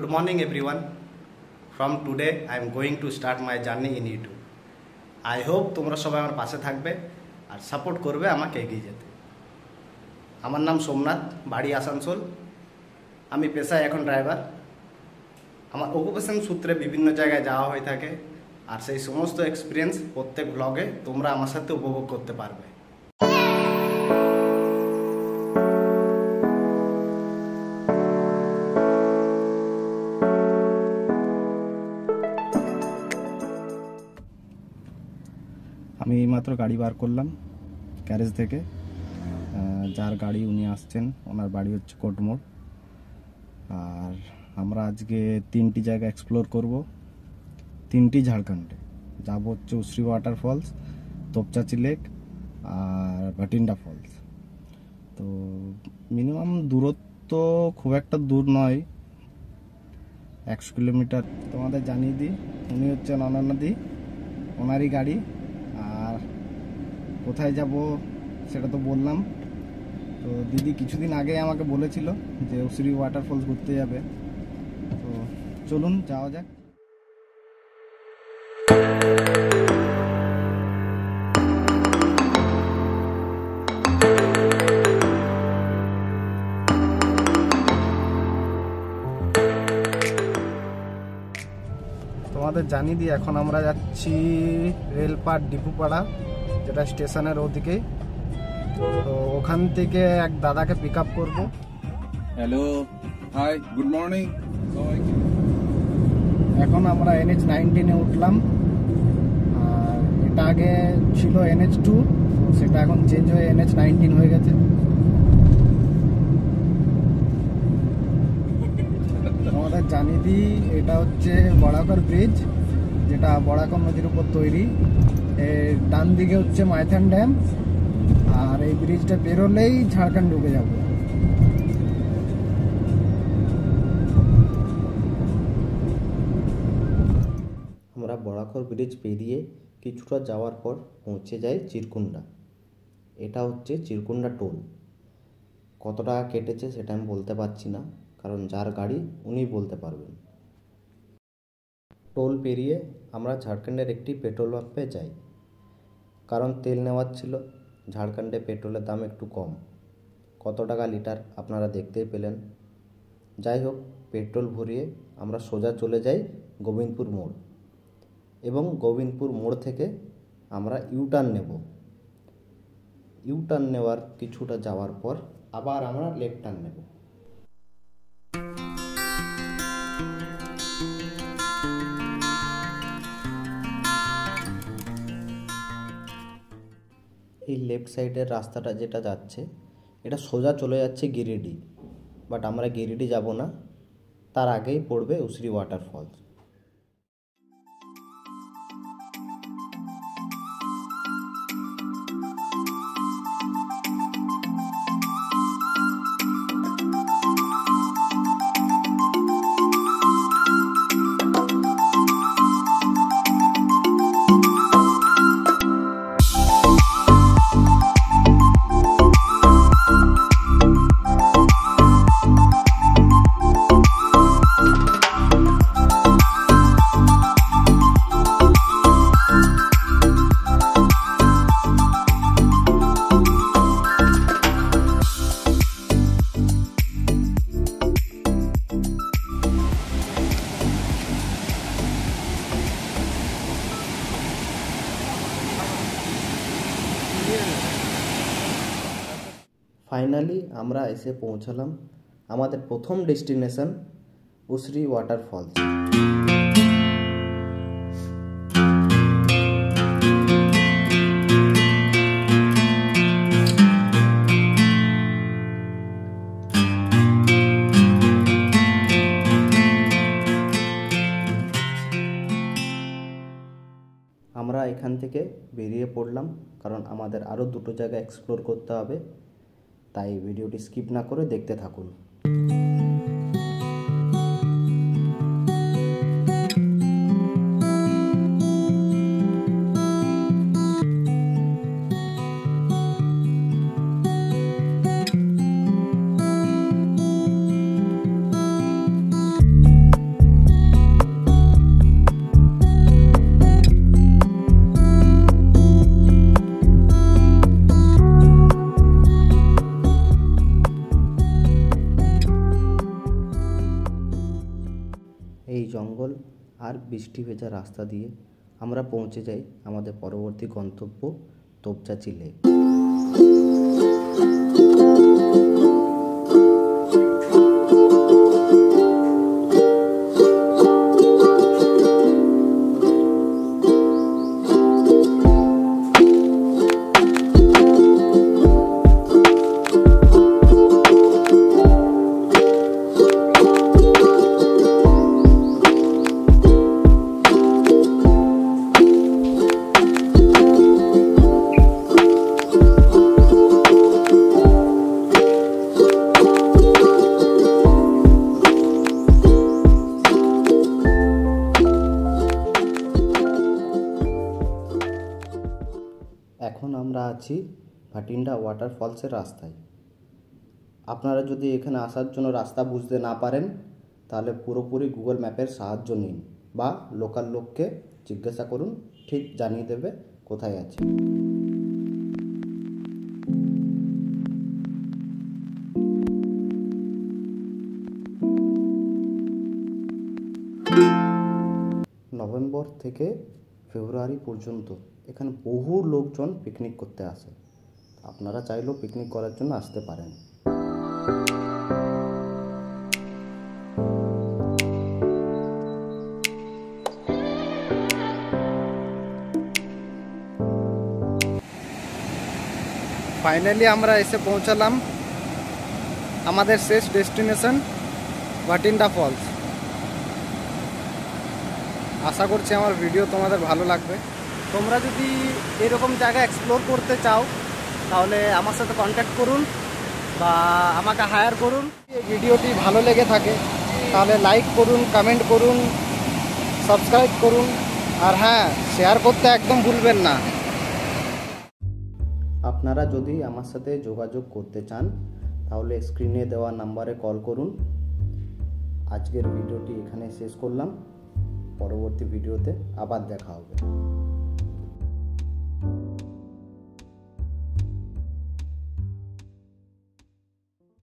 Good morning everyone. From today I am going to start my journey in YouTube. I hope তোমরা সবাই আমার পাশে থাকবে আর support করবে আমাকে এগিয়ে যেতে। আমার নাম সোমনাথ, বাড়ি আসানসোল। আমি পেশায় এখন ড্রাইভার। আমার অকুপেশন সূত্রে বিভিন্ন জায়গায় যাওয়া হয়ে থাকে আর সেই সমস্ত এক্সপিরিয়েন্স প্রত্যেক ব্লগে তোমরা আমার সাথে উপভোগ করতে পারবে। আমি এইমাত্র গাড়ি বার করলাম গ্যারেজ থেকে। যার গাড়ি উনি আসছেন, ওনার বাড়ি হচ্ছে কোটমোড়। আর আমরা আজকে তিনটি জায়গা এক্সপ্লোর করব, তিনটি ঝাড়খণ্ডে যাব। হচ্ছে উসরি ওয়াটারফলস, তোপচাঁচি লেক আর ভাটিন্ডা ফলস। তো মিনিমাম দূরত্ব খুব একটা দূর নয়, 100 কিলোমিটার। তোমাদের জানিয়ে দিই, উনি হচ্ছেন অনন্যাদি, ওনারই গাড়ি। আর কোথায় যাব সেটা তো বললাম। তো দিদি কিছুদিন আগে আমাকে বলেছিল যে উসরি ওয়াটারফলস ঘুরতে যাবে। তো চলুন যাওয়া যাক। তোমাদের জানিয়ে দিই, এখন আমরা যাচ্ছি রেলপাট ডিপুপাড়া, যেটা স্টেশনের ওদিকেই। তো ওখান থেকে এক দাদাকে পিক আপ করবো। Hello, hi, good morning. এখন আমরা NH-19 উঠলাম। আর এটা আগে ছিল NH-2, সেটা এখন চেঞ্জ হয়ে NH-19 হয়ে গেছে। আমাদের জানিয়ে দিই, এটা হচ্ছে বড়াকর ব্রিজ, যেটা বড়াকর নদীর উপর তৈরি। এর ডান দিকে হচ্ছে মাইথন ড্যাম। আর এই ব্রিজটা পেরোলেই ঝাড়খণ্ড ঢুকে যাব। আমরা বড়াকর ব্রিজ পেরিয়ে কিছুটা যাওয়ার পর পৌঁছে যাই চিরকুন্ডা। এটা হচ্ছে চিরকুন্ডা টোল। কত টাকা কেটেছে সেটা আমি বলতে পারছি না, কারণ যার গাড়ি উনি বলতে পারবেন। টোল পেরিয়ে আমরা ঝাড়খণ্ডের একটি পেট্রোল পাম্পে যাই, কারণ তেল নেওয়ার ছিল। ঝাড়খণ্ডে পেট্রোলের দাম একটু কম, কত টাকা লিটার আপনারা দেখতেই পেলেন। যাই হোক, পেট্রোল ভরিয়ে আমরা সোজা চলে যাই গোবিন্দপুর মোড়, এবং গোবিন্দপুর মোড় থেকে আমরা ইউটার্ন নেব। ইউটার্ন নেওয়ার কিছুটা যাওয়ার পর আবার আমরা লেফট টার্ন নেব। এই লেফট সাইডের রাস্তাটা যেটা যাচ্ছে, এটা সোজা চলে যাচ্ছে গিরিডি। বাট আমরা গিরিডি যাব না, তার আগেই পড়বে উসরি ওয়াটারফলস। ফাইনালি আমরা এসে পৌঁছালাম আমাদের প্রথম ডেস্টিনেশন উসরি ওয়াটারফলস। আমরা এখান থেকে বেরিয়ে পড়লাম, কারণ আমাদের আরও দুটো জায়গা এক্সপ্লোর করতে হবে। তাই ভিডিওটি স্কিপ না করে দেখতে থাকুন। আর বৃষ্টি ভেজা রাস্তা দিয়ে আমরা পৌঁছে যাই আমাদের পরবর্তী গন্তব্য তোপচাঁচি লেক। এখন আমরা আছি ভাটিন্ডা ওয়াটারফলসের রাস্তায়। আপনারা যদি এখানে আসার জন্য রাস্তা বুঝতে না পারেন তাহলে পুরোপুরি গুগল ম্যাপের সাহায্য নিন বা লোকাল লোককে জিজ্ঞাসা করুন, ঠিক জানিয়ে দেবে কোথায় আছে। নভেম্বর থেকে ফেব্রুয়ারি পর্যন্ত এখানে বহু লোকজন পিকনিক করতে আসে। আপনারা চাইলেও পিকনিক করার জন্য আসতে পারেন। ফাইনালি আমরা এসে পৌঁছালাম আমাদের শেষ ডেস্টিনেশন ভাটিন্ডা ফলস। আশা করছি আমার ভিডিও তোমাদের ভালো লাগবে। তোমরা যদি এরকম জায়গা এক্সপ্লোর করতে চাও তাহলে আমার সাথে কন্ট্যাক্ট করুন বা আমাকে হায়ার করুন। এই ভিডিওটি ভালো লেগে থাকে তাহলে লাইক করুন, কমেন্ট করুন, সাবস্ক্রাইব করুন, আর হ্যাঁ, শেয়ার করতে একদম ভুলবেন না। আপনারা যদি আমার সাথে যোগাযোগ করতে চান তাহলে স্ক্রিনে দেওয়া নাম্বারে কল করুন। আজকের ভিডিওটি এখানে শেষ করলাম। পরবর্তী ভিডিওতে আবার দেখা হবে।